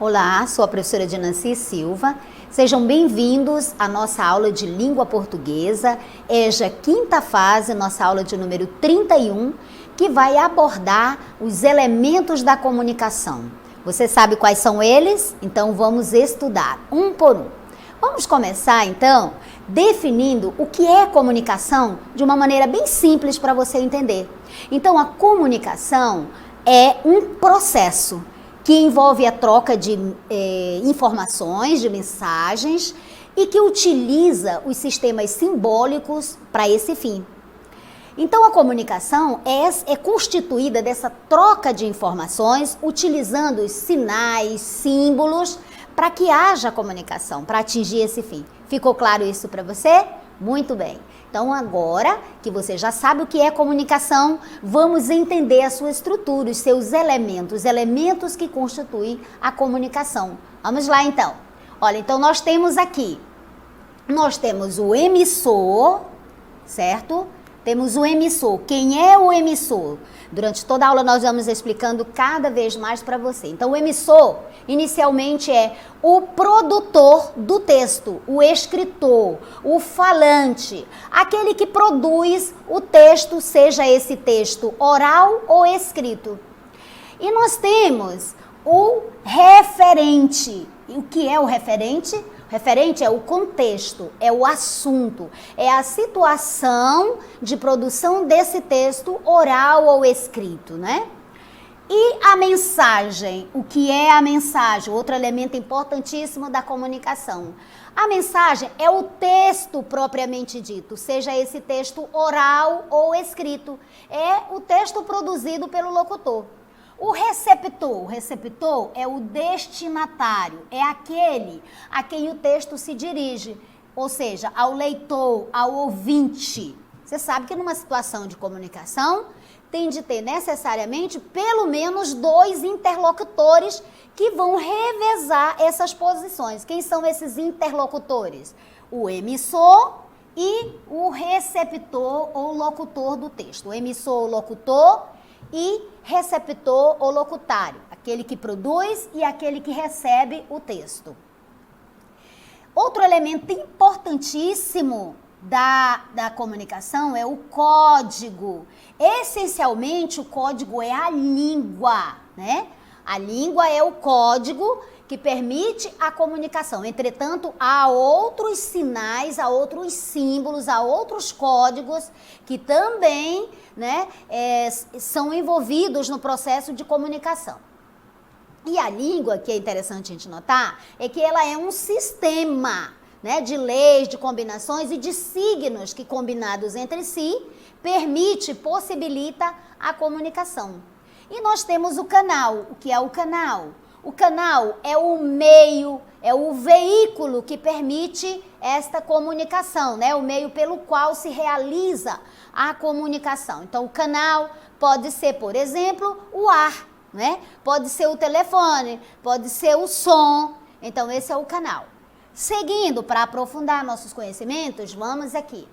Olá, sou a professora Dinanci Silva. Sejam bem-vindos à nossa aula de língua portuguesa, EJA quinta fase, nossa aula de número 31, que vai abordar os elementos da comunicação. Você sabe quais são eles? Então vamos estudar um por um. Vamos começar então definindo o que é comunicação de uma maneira bem simples para você entender. Então a comunicação é um processo que envolve a troca de informações, de mensagens e que utiliza os sistemas simbólicos para esse fim. Então a comunicação é constituída dessa troca de informações utilizando os sinais, símbolos, para que haja comunicação, para atingir esse fim. Ficou claro isso para você? Muito bem. Então agora que você já sabe o que é comunicação, vamos entender a sua estrutura, os seus elementos que constituem a comunicação. Vamos lá então. Olha, então nós temos o emissor, certo? Temos o emissor. Quem é o emissor? Durante toda a aula nós vamos explicando cada vez mais para você. Então o emissor inicialmente é o produtor do texto, o escritor, o falante, aquele que produz o texto, seja esse texto oral ou escrito. E nós temos o referente. E o que é o referente? O referente é o contexto, é o assunto, é a situação de produção desse texto oral ou escrito, né? E a mensagem, o que é a mensagem? Outro elemento importantíssimo da comunicação. A mensagem é o texto propriamente dito, seja esse texto oral ou escrito. É o texto produzido pelo locutor. O receptor é o destinatário, é aquele a quem o texto se dirige, ou seja, ao leitor, ao ouvinte. Você sabe que numa situação de comunicação tem de ter necessariamente pelo menos 2 interlocutores que vão revezar essas posições. Quem são esses interlocutores? O emissor e o receptor ou locutor do texto. O emissor ou locutor e receptor ou locutário, aquele que produz e aquele que recebe o texto. Outro elemento importantíssimo da comunicação é o código. Essencialmente, o código é a língua, né? A língua é o código que permite a comunicação. Entretanto, há outros sinais, há outros símbolos, há outros códigos que também, né, são envolvidos no processo de comunicação. E a língua, que é interessante a gente notar, é que ela é um sistema, né, de leis, de combinações e de signos que, combinados entre si, possibilita a comunicação. E nós temos o canal. O que é o canal? O canal é o meio, é o veículo que permite esta comunicação, né? O meio pelo qual se realiza a comunicação. Então, o canal pode ser, por exemplo, o ar, né? Pode ser o telefone, pode ser o som. Então, esse é o canal. Seguindo, para aprofundar nossos conhecimentos, vamos aqui.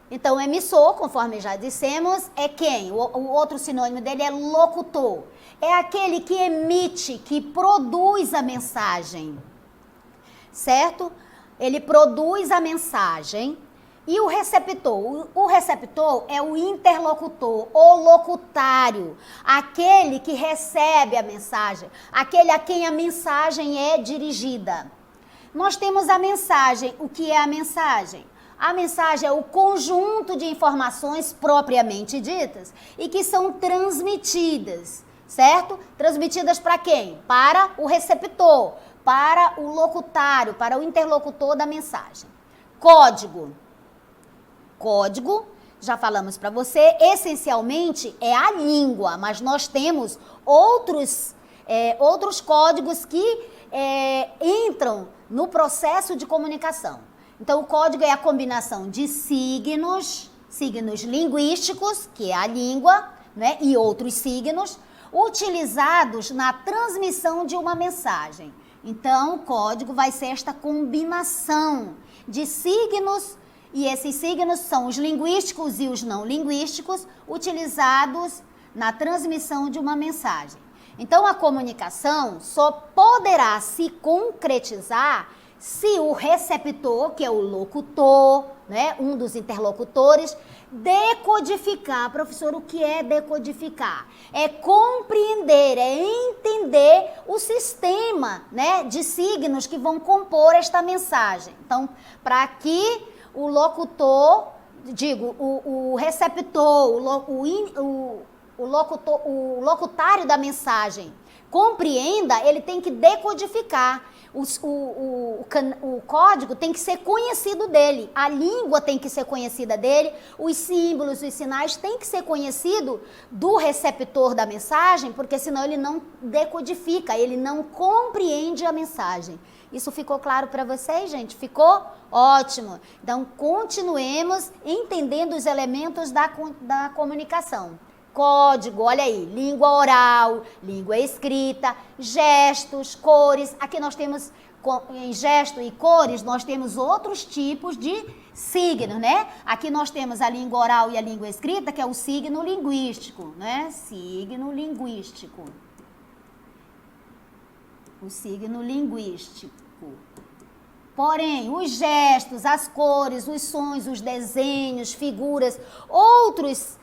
Então, o emissor, conforme já dissemos, é quem? O outro sinônimo dele é locutor. É aquele que emite, que produz a mensagem, certo? Ele produz a mensagem. E o receptor? O receptor é o interlocutor, o locutário, aquele que recebe a mensagem, aquele a quem a mensagem é dirigida. Nós temos a mensagem. O que é a mensagem? A mensagem é o conjunto de informações propriamente ditas e que são transmitidas, certo? Transmitidas para quem? Para o receptor, para o locutário, para o interlocutor da mensagem. Código. Código, já falamos para você, essencialmente é a língua, mas nós temos outros códigos que entram no processo de comunicação. Então, o código é a combinação de signos linguísticos, que é a língua, né, e outros signos, utilizados na transmissão de uma mensagem. Então, o código vai ser esta combinação de signos, e esses signos são os linguísticos e os não linguísticos, utilizados na transmissão de uma mensagem. Então, a comunicação só poderá se concretizar se o receptor, que é o locutor, né, um dos interlocutores, decodificar. Professor, o que é decodificar? É compreender, é entender o sistema, né, de signos que vão compor esta mensagem. Então, para que o locutor, o receptor, o locutário da mensagem compreenda, ele tem que decodificar. O código tem que ser conhecido dele, a língua tem que ser conhecida dele, os símbolos, os sinais têm que ser conhecido do receptor da mensagem, porque senão ele não decodifica, ele não compreende a mensagem. Isso ficou claro para vocês, gente? Ficou? Ótimo! Então, continuemos entendendo os elementos da comunicação. Código, olha aí, língua oral, língua escrita, gestos, cores. Aqui nós temos, em gesto e cores, nós temos outros tipos de signos, né? Aqui nós temos a língua oral e a língua escrita, que é o signo linguístico, né? Signo linguístico. O signo linguístico. Porém, os gestos, as cores, os sons, os desenhos, figuras, outros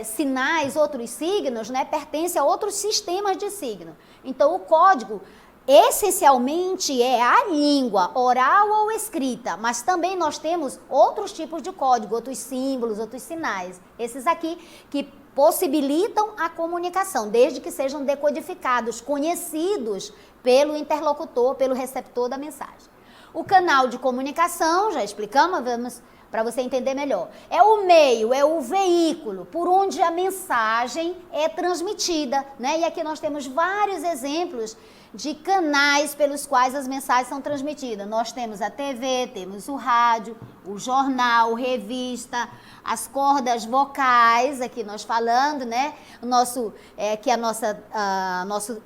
sinais, outros signos, né, pertencem a outros sistemas de signo. Então, o código, essencialmente, é a língua, oral ou escrita, mas também nós temos outros tipos de código, outros símbolos, outros sinais. Esses aqui que possibilitam a comunicação, desde que sejam decodificados, conhecidos pelo interlocutor, pelo receptor da mensagem. O canal de comunicação, já explicamos, vamos para você entender melhor. É o meio, é o veículo por onde a mensagem é transmitida, né? E aqui nós temos vários exemplos de canais pelos quais as mensagens são transmitidas. Nós temos a TV, temos o rádio, o jornal, revista, as cordas vocais, aqui nós falando, né? O nosso, que é nosso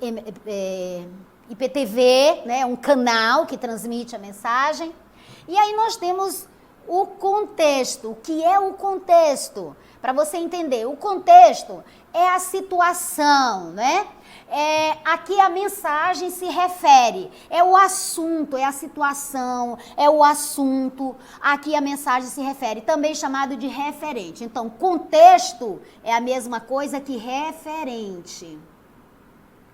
IPTV, né? Um canal que transmite a mensagem. E aí nós temos o contexto. O que é o contexto? Para você entender, o contexto é a situação, né? A que a mensagem se refere. É o assunto, é a situação, é o assunto a que a mensagem se refere, também chamado de referente. Então, contexto é a mesma coisa que referente.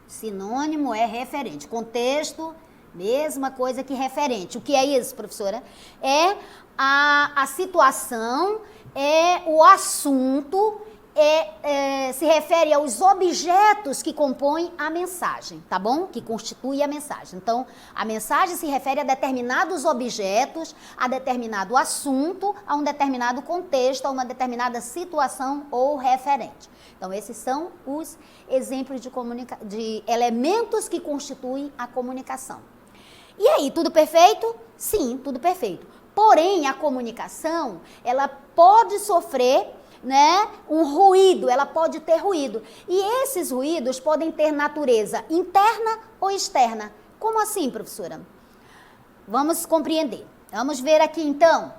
Sinônimo é referente. Contexto, mesma coisa que referente. O que é isso, professora? É a situação, é o assunto, se refere aos objetos que compõem a mensagem, tá bom? Que constitui a mensagem. Então, a mensagem se refere a determinados objetos, a determinado assunto, a um determinado contexto, a uma determinada situação ou referente. Então, esses são os exemplos de elementos que constituem a comunicação. E aí, tudo perfeito? Sim, tudo perfeito. Porém, a comunicação, ela pode sofrer, né, um ruído, ela pode ter ruído. E esses ruídos podem ter natureza interna ou externa. Como assim, professora? Vamos compreender. Vamos ver aqui, então,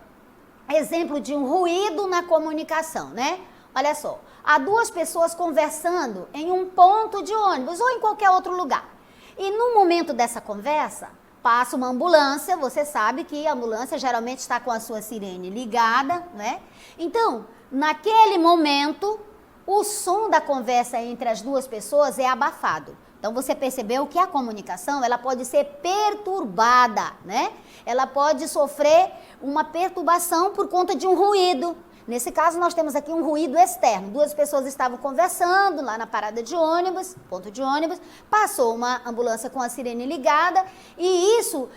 exemplo de um ruído na comunicação, né? Olha só, há duas pessoas conversando em um ponto de ônibus ou em qualquer outro lugar. E no momento dessa conversa, passa uma ambulância, você sabe que a ambulância geralmente está com a sua sirene ligada, né? Então, naquele momento, o som da conversa entre as duas pessoas é abafado. Então, você percebeu que a comunicação, ela pode ser perturbada, né? Ela pode sofrer uma perturbação por conta de um ruído. Nesse caso, nós temos aqui um ruído externo. Duas pessoas estavam conversando lá na parada de ônibus, ponto de ônibus, passou uma ambulância com a sirene ligada e isso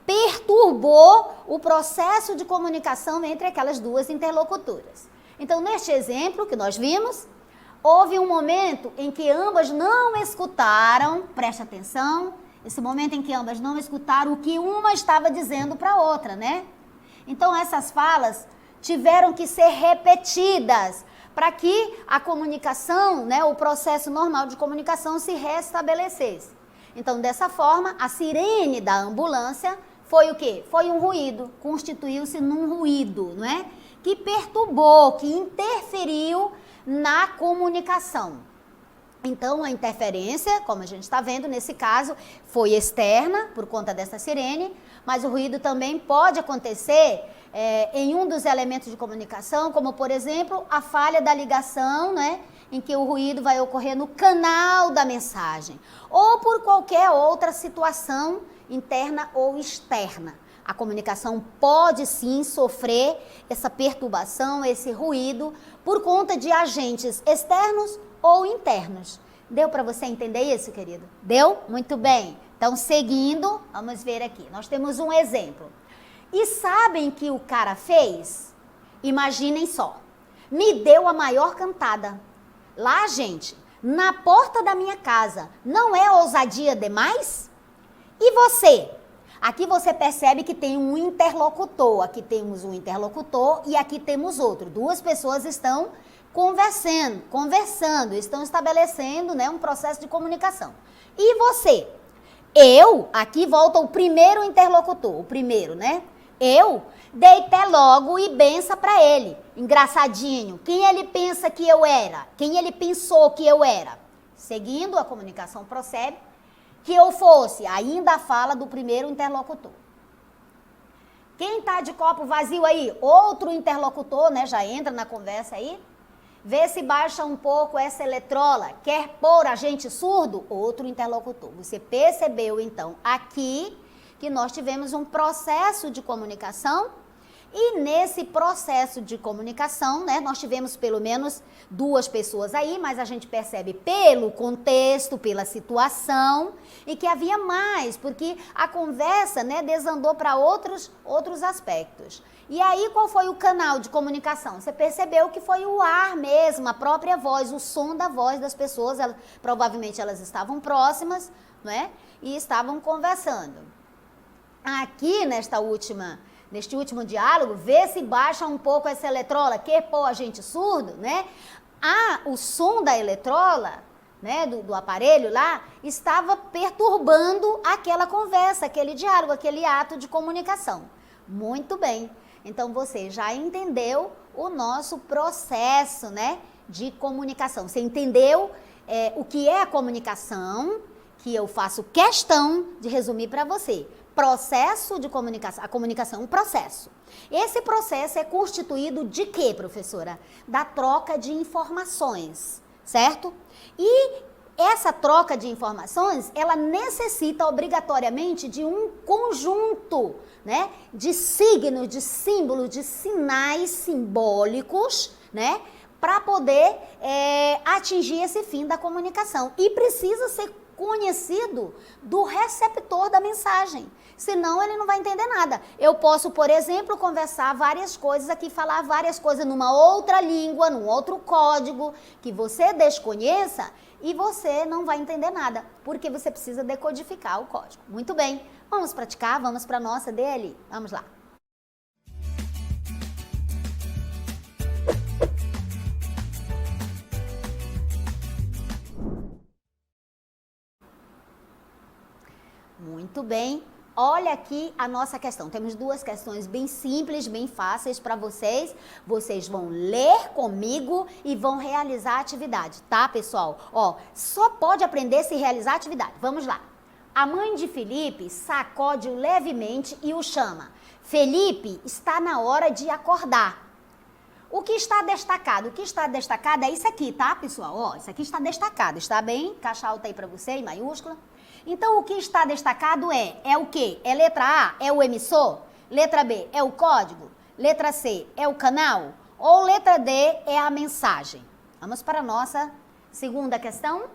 perturbou o processo de comunicação entre aquelas duas interlocutoras. Então, neste exemplo que nós vimos, houve um momento em que ambas não escutaram, preste atenção, esse momento em que ambas não escutaram o que uma estava dizendo para a outra, né? Então, essas falas tiveram que ser repetidas para que a comunicação, né, o processo normal de comunicação se restabelecesse. Então, dessa forma, a sirene da ambulância foi o quê? Foi um ruído, constituiu-se num ruído, não é? Que perturbou, que interferiu na comunicação. Então, a interferência, como a gente está vendo, nesse caso, foi externa, por conta dessa sirene, mas o ruído também pode acontecer em um dos elementos de comunicação, como, por exemplo, a falha da ligação, né, em que o ruído vai ocorrer no canal da mensagem, ou por qualquer outra situação interna ou externa. A comunicação pode sim sofrer essa perturbação, esse ruído, por conta de agentes externos ou internos. Deu para você entender isso, querido? Deu? Muito bem. Então, seguindo, vamos ver aqui. Nós temos um exemplo. E sabem que o cara fez? Imaginem só. Me deu a maior cantada. Lá, gente, na porta da minha casa. Não é ousadia demais? E você? Aqui você percebe que tem um interlocutor. Aqui temos um interlocutor e aqui temos outro. Duas pessoas estão conversando, estão estabelecendo, né, um processo de comunicação. E você? Eu, aqui volta o primeiro interlocutor, o primeiro, né? Eu dei pé logo e benção para ele. Engraçadinho. Quem ele pensa que eu era? Quem ele pensou que eu era? Seguindo, a comunicação procede. Que eu fosse, ainda a fala do primeiro interlocutor. Quem tá de copo vazio aí? Outro interlocutor, né? Já entra na conversa aí. Vê se baixa um pouco essa eletrola. Quer pôr a gente surdo? Outro interlocutor. Você percebeu, então, aqui que nós tivemos um processo de comunicação e nesse processo de comunicação, né, nós tivemos pelo menos duas pessoas aí, mas a gente percebe pelo contexto, pela situação e que havia mais, porque a conversa, né, desandou para outros aspectos. E aí, qual foi o canal de comunicação? Você percebeu que foi o ar mesmo, a própria voz, o som da voz das pessoas. Provavelmente elas estavam próximas, não é? E estavam conversando. Aqui, neste último diálogo, vê se baixa um pouco essa eletrola, que pô, a gente surdo, né? O som da eletrola, né, do aparelho lá, estava perturbando aquela conversa, aquele diálogo, aquele ato de comunicação. Muito bem. Então, você já entendeu o nosso processo, né, de comunicação. Você entendeu o que é a comunicação, que eu faço questão de resumir para você. Processo de comunicação. A comunicação é um processo. Esse processo é constituído de quê, professora? Da troca de informações, certo? E essa troca de informações, ela necessita obrigatoriamente de um conjunto, né, de signos, de símbolos, de sinais simbólicos, né, para poder atingir esse fim da comunicação. E precisa ser conhecido do receptor da mensagem, senão ele não vai entender nada. Eu posso, por exemplo, conversar várias coisas aqui, falar várias coisas numa outra língua, num outro código, que você desconheça e você não vai entender nada, porque você precisa decodificar o código. Muito bem, vamos praticar, vamos para a nossa dele? Vamos lá. Muito bem, olha aqui a nossa questão. Temos duas questões bem simples, bem fáceis para vocês. Vocês vão ler comigo e vão realizar a atividade, tá, pessoal? Ó, só pode aprender se realizar a atividade. Vamos lá. A mãe de Felipe sacode-o levemente e o chama. Felipe, está na hora de acordar. O que está destacado? O que está destacado é isso aqui, tá, pessoal? Ó, isso aqui está destacado, está bem? Caixa alta aí para você, em maiúscula. Então, o que está destacado é o quê? É letra A, é o emissor? Letra B, é o código? Letra C, é o canal? Ou letra D, é a mensagem? Vamos para a nossa segunda questão?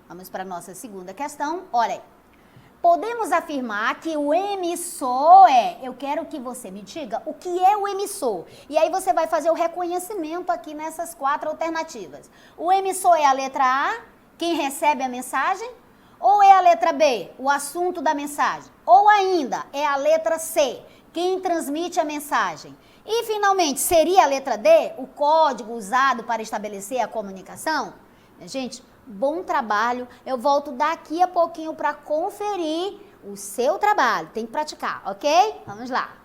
Vamos para a nossa segunda questão. Olha aí. Podemos afirmar que o emissor eu quero que você me diga o que é o emissor. E aí você vai fazer o reconhecimento aqui nessas quatro alternativas. O emissor é a letra A, quem recebe a mensagem? Ou é a letra B, o assunto da mensagem? Ou ainda é a letra C, quem transmite a mensagem? E finalmente, seria a letra D, o código usado para estabelecer a comunicação? Gente, bom trabalho. Eu volto daqui a pouquinho para conferir o seu trabalho. Tem que praticar, ok? Vamos lá.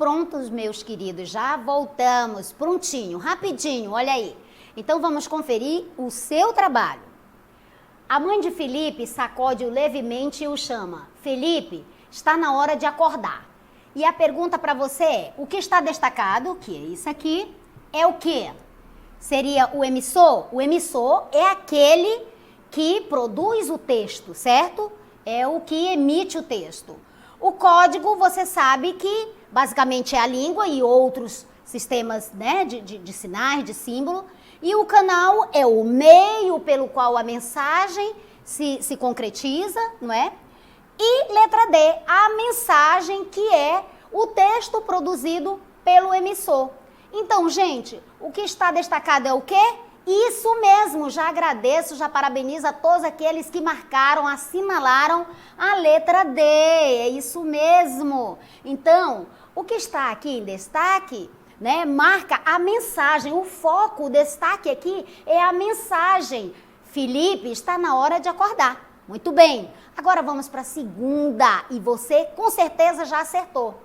prontos, meus queridos. Já voltamos. Prontinho, rapidinho, olha aí. Então, vamos conferir o seu trabalho. A mãe de Felipe sacode-o levemente e o chama. Felipe, está na hora de acordar. E a pergunta para você é, o que está destacado, que é isso aqui, é o quê? Seria o emissor? O emissor é aquele que produz o texto, certo? É o que emite o texto. O código, você sabe que basicamente é a língua e outros sistemas, né, de sinais, de símbolo. E o canal é o meio pelo qual a mensagem se concretiza, não é? E letra D, a mensagem que é o texto produzido pelo emissor. Então, gente, o que está destacado é o quê? Isso mesmo, já agradeço, já parabenizo a todos aqueles que marcaram, assinalaram a letra D, é isso mesmo. Então, o que está aqui em destaque, né, marca a mensagem, o foco, o destaque aqui é a mensagem. Felipe, está na hora de acordar. Muito bem, agora vamos para a segunda e você com certeza já acertou.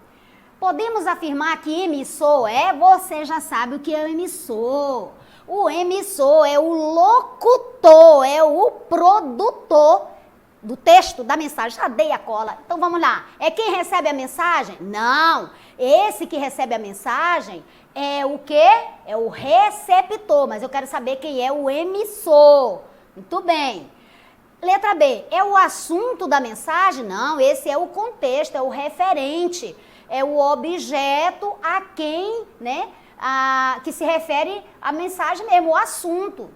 Podemos afirmar que emissor você já sabe o que é o emissor. O emissor é o locutor, é o produtor do texto, da mensagem. Já dei a cola. Então vamos lá. É quem recebe a mensagem? Não. Esse que recebe a mensagem é o quê? É o receptor. Mas eu quero saber quem é o emissor. Muito bem. Letra B. É o assunto da mensagem? Não. Esse é o contexto, é o referente. É o objeto a quem, né? Que se refere à mensagem mesmo, o assunto.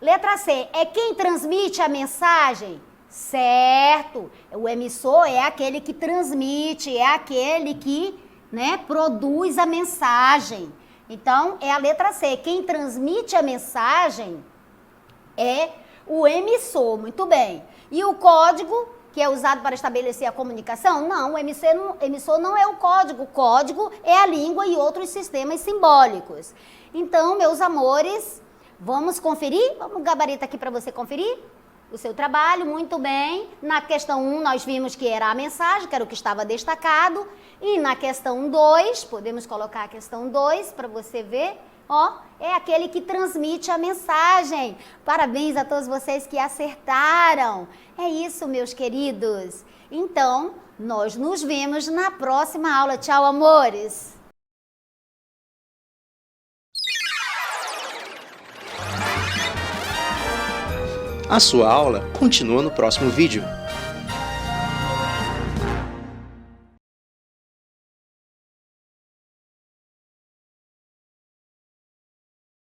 Letra C, é quem transmite a mensagem? Certo. O emissor é aquele que transmite, é aquele que, né, produz a mensagem. Então, é a letra C. Quem transmite a mensagem é o emissor. Muito bem. E o código, que é usado para estabelecer a comunicação? Não, o emissor não é o código. O código é a língua e outros sistemas simbólicos. Então, meus amores, vamos conferir? Vamos gabarito aqui para você conferir o seu trabalho. Muito bem. Na questão 1, nós vimos que era a mensagem, que era o que estava destacado. E na questão 2, podemos colocar a questão 2 para você ver. Ó, é aquele que transmite a mensagem. Parabéns a todos vocês que acertaram. É isso, meus queridos. Então, nós nos vemos na próxima aula. Tchau, amores! A sua aula continua no próximo vídeo.